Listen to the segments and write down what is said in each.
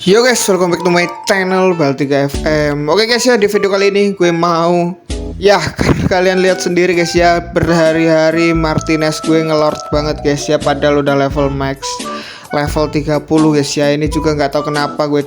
Yo guys, welcome back to my channel Baltika FM. Oke guys ya, di video kali ini gue mau kalian lihat sendiri guys ya, berhari-hari Martinez gue ngelord banget guys ya, padahal udah level max level 30 guys ya. Ini juga nggak tahu kenapa gue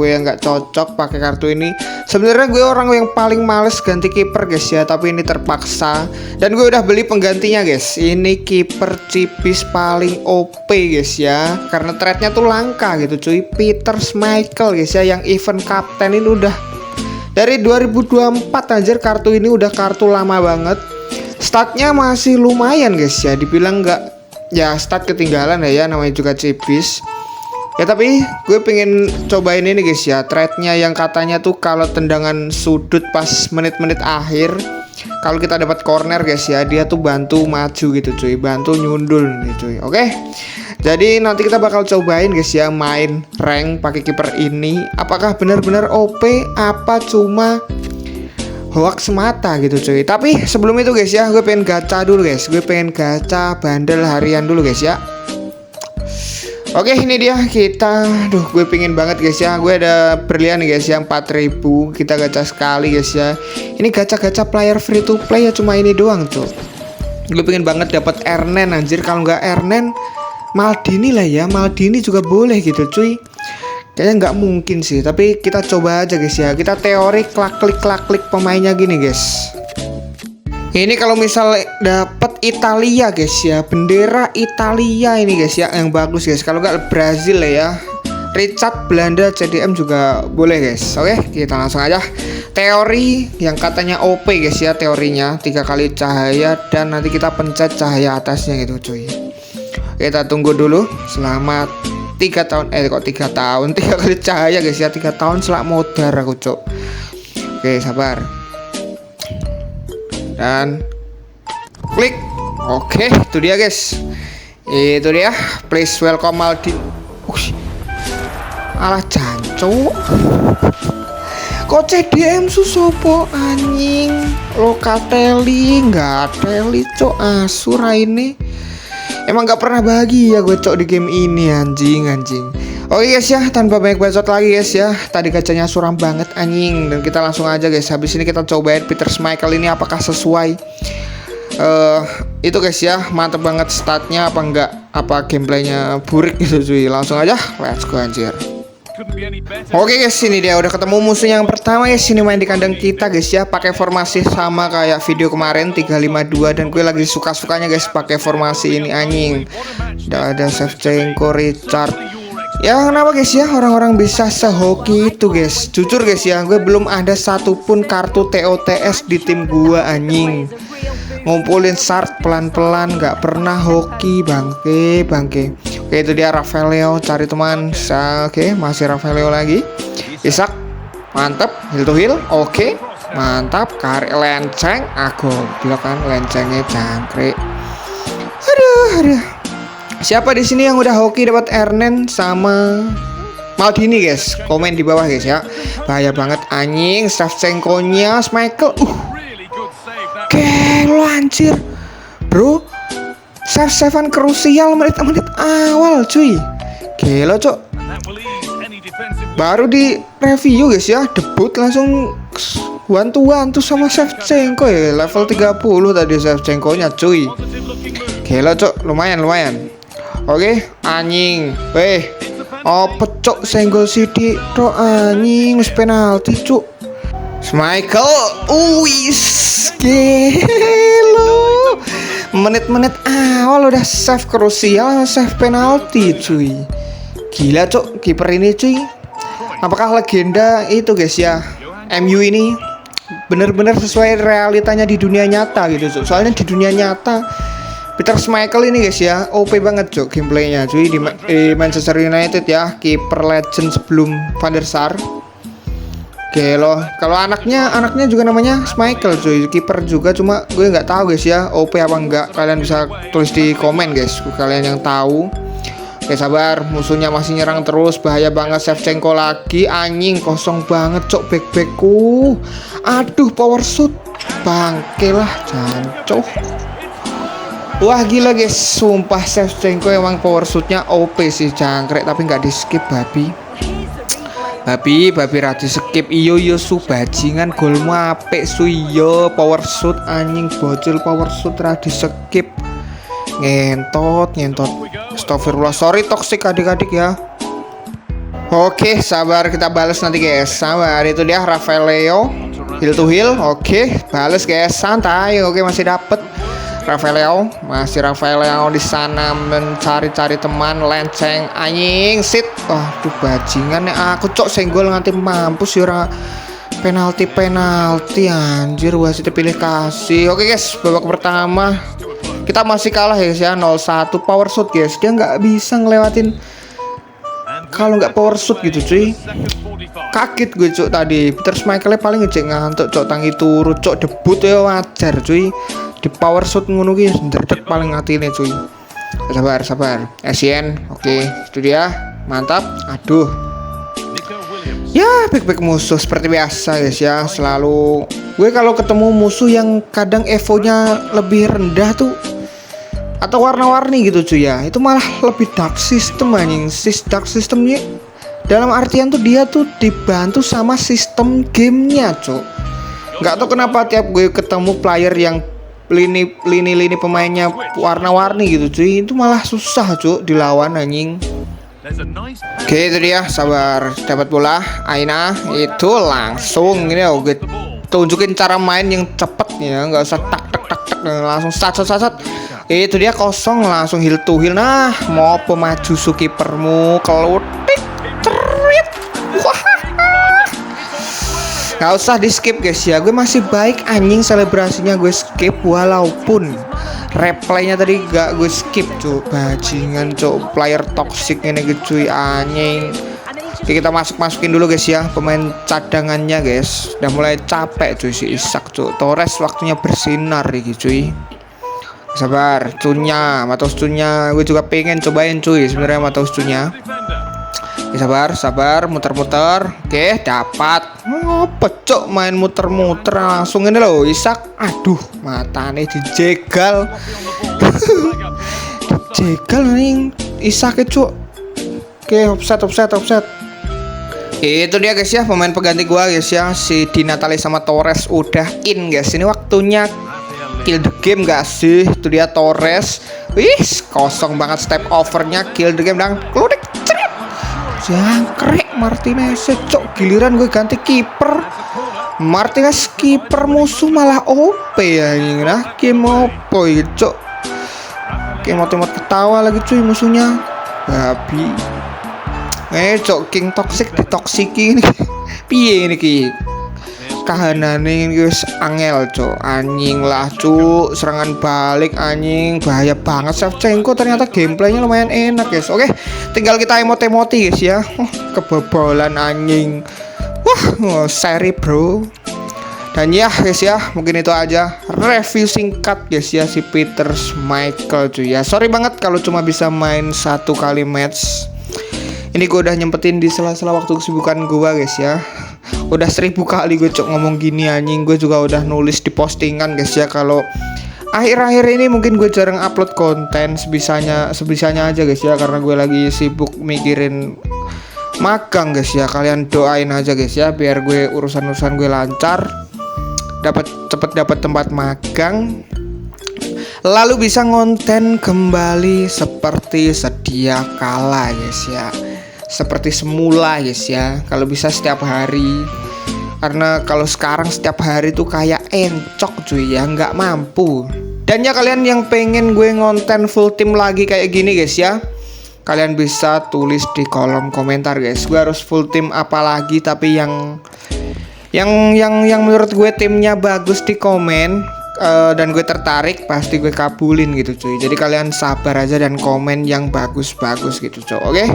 yang nggak cocok pakai kartu ini. Sebenarnya gue orang yang paling males ganti kiper guys ya, tapi ini terpaksa dan gue udah beli penggantinya guys. Ini kiper cipis paling OP guys ya, karena trade-nya tuh langka gitu cuy. Peter Schmeichel guys ya, yang event kapten ini udah dari 2024 anjir. Kartu ini udah kartu lama banget. Statnya masih lumayan guys ya, dibilang nggak ya stat ketinggalan ya, namanya juga cipis ya, tapi gue pengen cobain ini guys ya, trade-nya yang katanya tuh kalau tendangan sudut pas menit-menit akhir, kalau kita dapat corner guys ya, dia tuh bantu maju gitu cuy, bantu nyundul nih cuy. Oke, jadi nanti kita bakal cobain guys ya, main rank pakai kiper ini. Apakah benar-benar OP apa cuma hoax semata gitu cuy. Tapi sebelum itu guys ya, gue pengen gacha dulu guys. Gue pengen gacha bandel harian dulu guys ya. Oke, ini dia kita. Gue pengen banget guys ya. Gue ada berlian nih guys ya, 4000. Kita gacha sekali guys ya. Ini gacha-gacha player free to play ya, cuma ini doang tuh. Gue pengen banget dapat Ernen anjir. Kalau nggak Ernen, Maldini lah ya. Maldini juga boleh gitu cuy. Kayaknya nggak mungkin sih, tapi kita coba aja guys ya. Kita teori klak klik pemainnya gini guys. Ini kalau misal dapat Italia guys ya, bendera Italia ini guys ya, yang bagus guys. Kalau nggak Brazil lah ya, Richard Belanda CDM juga boleh guys. Oke, kita langsung aja. Teori yang katanya OP guys ya, teorinya 3 kali cahaya dan nanti kita pencet cahaya atasnya gitu cuy. Kita tunggu dulu. Selamat 3 tahun, kok 3 tahun 3 kali cahaya guys ya, 3 tahun selak modar aku cok. Oke, sabar dan klik. Oke, itu dia guys, itu dia. Please welcome Maldini. Alah jancuk, kok CDM susopo anjing. Locatelli nggak teli cok, asura ini. Emang gak pernah bahagia gue cok di game ini anjing. Oke guys ya, tanpa banyak bacot lagi guys ya. Tadi kacanya suram banget anjing. Dan kita langsung aja guys. Habis ini kita cobain Peter Schmeichel ini apakah sesuai itu guys ya. Mantep banget statnya apa enggak, apa gameplaynya burik gitu cuy. Langsung aja, let's go anjir. Oke guys, ini dia udah ketemu musuh yang pertama guys. Ini main di kandang kita guys ya, pakai formasi sama kayak video kemarin 352, dan gue lagi suka-sukanya guys pakai formasi ini anjing. Udah ada Shevchenko, Richard. Ya kenapa guys ya orang-orang bisa sehoki itu guys. Jujur guys ya, gue belum ada satupun kartu TOTS di tim gue anjing. Ngumpulin shard pelan-pelan, nggak pernah hoki bangke. Oke, itu dia Rafaeleo, cari teman. Oke, masih Rafaeleo lagi. Isak, mantap. Hill to hill, oke, mantap. Kari lenceng, aku blok kan lencengnya cangkrik. Aduh. Siapa di sini yang udah hoki dapat Ernen sama Maldini guys? Komen di bawah guys ya. Bahaya banget anjing, Shevchenko-nya Schmeichel. Gelo anjir bro, save-savean krusial menit-menit awal cuy. Gelo cok, baru di review guys ya, debut langsung one-to-one tuh sama Shevchenko ya. Level 30 tadi Shevchenko nya cuy. Gelo cok, lumayan. Oke, anjing. Weh, pecok senggol sidik to anjing, wis penalti cuk. Schmeichel, gelo. Menit-menit awal udah save krusial, save penalti cuy. Gila cok, kiper ini cuy. Apakah legenda itu guys ya? MU ini bener-bener sesuai realitanya di dunia nyata gitu cok. Soalnya di dunia nyata Peter Schmeichel ini guys ya, OP banget cok gameplaynya cuy di Manchester United ya, kiper legend sebelum Van der Sar. Gelo. Kalau anaknya juga namanya Schmeichel cuy, kiper juga, cuma gue nggak tahu guys ya OP apa enggak. Kalian bisa tulis di komen guys, kalian yang tahu. Oke, sabar, musuhnya masih nyerang terus, bahaya banget. Shevchenko lagi anjing, kosong banget cok backku. Aduh, power shoot bangke lah jancok. Wah gila guys, sumpah Shevchenko emang power shootnya OP sih jangkrik, tapi nggak di skip babi. babi radi skip iyo su bajingan golmu apik su iyo power shoot anjing bocil power shoot radi skip ngentot astagfirullah sorry toxic adik-adik ya. Oke, sabar kita balas nanti guys. Sabar, itu dia Rafaeleo heal to heal. Oke, balas guys, santai. Oke, masih dapet Rafaeleo di sana mencari-cari teman lenceng anjing sit. Waduh bajingan ya aku cok senggol nganti mampus ya penalti anjir wasit pilih kasih. Oke guys, babak pertama kita masih kalah guys ya 0-1 power shoot guys. Dia nggak bisa ngelewatin kalau nggak power shoot gitu cuy. Kaget gue cok tadi Peter Schmeichelnya paling ngecek ngantuk cok tangi turu cok debut ya wajar cuy. Di power shoot ngono ki ndredeg paling atine cuy. Sabar Asian. Oke, itu dia mantap. Aduh ya back musuh seperti biasa guys ya. Selalu gue kalau ketemu musuh yang kadang evonya lebih rendah tuh atau warna-warni gitu cuy ya, itu malah lebih dark system anjing. Dark systemnya dalam artian tuh dia tuh dibantu sama sistem gamenya cok. Nggak tahu kenapa tiap gue ketemu player yang lini pemainnya warna-warni gitu cuy, itu malah susah cok dilawan anjing. Oke itu dia, sabar dapat bola Aina itu langsung ini ya gue tunjukin cara main yang cepet ya, nggak usah tak langsung sat. Itu dia kosong langsung heal to heal. Nah mau pemaju kipermu kelutik cerit. Gak usah di skip guys ya, gue masih baik anjing selebrasinya gue skip walaupun replaynya tadi gak gue skip cuk. Bajingan cuk player toxic ini cuy anjing. Oke kita masukin dulu guys ya pemain cadangannya guys. Udah mulai capek cuy si Isak cuk. Torres waktunya bersinar nih cuy. Sabar Matos Cunnya gue juga pengen cobain cuy sebenarnya Matos Cunnya. Sabar muter-muter. Oke dapat. Pecok main muter-muter langsung ini loh Isak. Aduh matanya dijegal. Dijegal nih Isak cuk. Oke offset. Itu dia guys ya pemain pengganti gua guys ya, si Di Natale sama Torres udah in guys. Ini waktunya kill the game gak sih? Itu dia Torres. Wih kosong banget step overnya, kill the game dan kludik cerit. Jangkrik Martinez cok, giliran gue ganti kiper. Martinez kiper musuh malah OP ya ini. Nah game opo ya cok. Game motor ketawa lagi cuy musuhnya. Babi. Cok King Toxic ditoksiki ini. Piye ini ki? Kahanane guys angel cok anjing lah cuk, serangan balik anjing bahaya banget. Shevchenko ternyata gameplaynya lumayan enak guys. Oke tinggal kita emoti guys ya. Kebobolan anjing. Wah seri bro. Dan ya guys ya mungkin itu aja review singkat guys ya si Peter Schmeichel cuy ya. Sorry banget kalau cuma bisa main 1 kali match. Ini gue udah nyempetin di sela-sela waktu kesibukan gue guys ya. Udah 1000 kali gue cok ngomong gini anjing. Gue juga udah nulis di postingan guys ya, kalau akhir-akhir ini mungkin gue jarang upload konten, sebisanya aja guys ya, karena gue lagi sibuk mikirin magang guys ya. Kalian doain aja guys ya biar gue urusan gue lancar, cepet dapat tempat magang, lalu bisa ngonten kembali seperti sedia kala guys ya, seperti semula guys ya. Kalau bisa setiap hari, karena kalau sekarang setiap hari tuh kayak encok cuy ya, nggak mampu. Dan ya kalian yang pengen gue ngonten full tim lagi kayak gini guys ya, kalian bisa tulis di kolom komentar guys. Gue harus full tim apa lagi, tapi yang menurut gue timnya bagus di komen, dan gue tertarik pasti gue kabulin gitu cuy. Jadi kalian sabar aja dan komen yang bagus-bagus gitu cuy.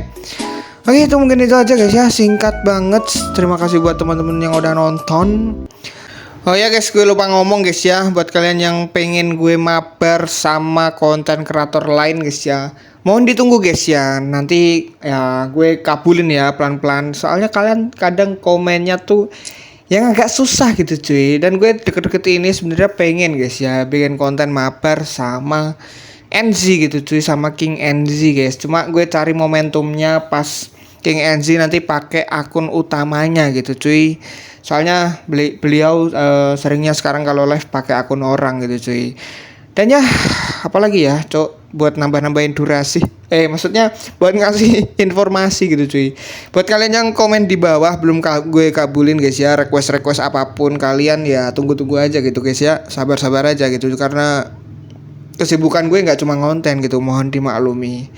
Oke itu mungkin itu aja guys ya, singkat banget. Terima kasih buat teman-teman yang udah nonton. Oh ya guys, gue lupa ngomong guys ya, buat kalian yang pengen gue mabar sama konten kreator lain guys ya, mohon ditunggu guys ya. Nanti ya gue kabulin ya pelan-pelan, soalnya kalian kadang komennya tuh yang agak susah gitu cuy. Dan gue deket-deket ini sebenarnya pengen guys ya bikin konten mabar sama NZ gitu cuy, sama King NZ guys. Cuma gue cari momentumnya pas King Enzi nanti pakai akun utamanya gitu cuy. Soalnya beliau seringnya sekarang kalau live pakai akun orang gitu cuy. Dan ya apalagi ya cok, buat nambah-nambahin durasi. Maksudnya buat ngasih informasi gitu cuy. Buat kalian yang komen di bawah belum gue kabulin guys ya, request apapun kalian ya tunggu-tunggu aja gitu guys ya. Sabar-sabar aja gitu karena kesibukan gue nggak cuma ngonten gitu, mohon dimaklumi.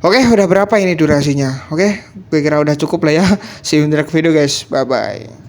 Oke, udah berapa ini durasinya? Oke, gue kira udah cukup lah ya. See you in the next video guys. Bye bye.